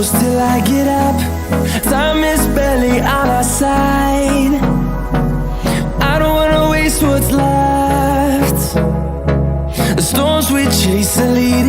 close till I get up. Time is barely on our side. I don't wanna waste what's left. The storms we chase are leading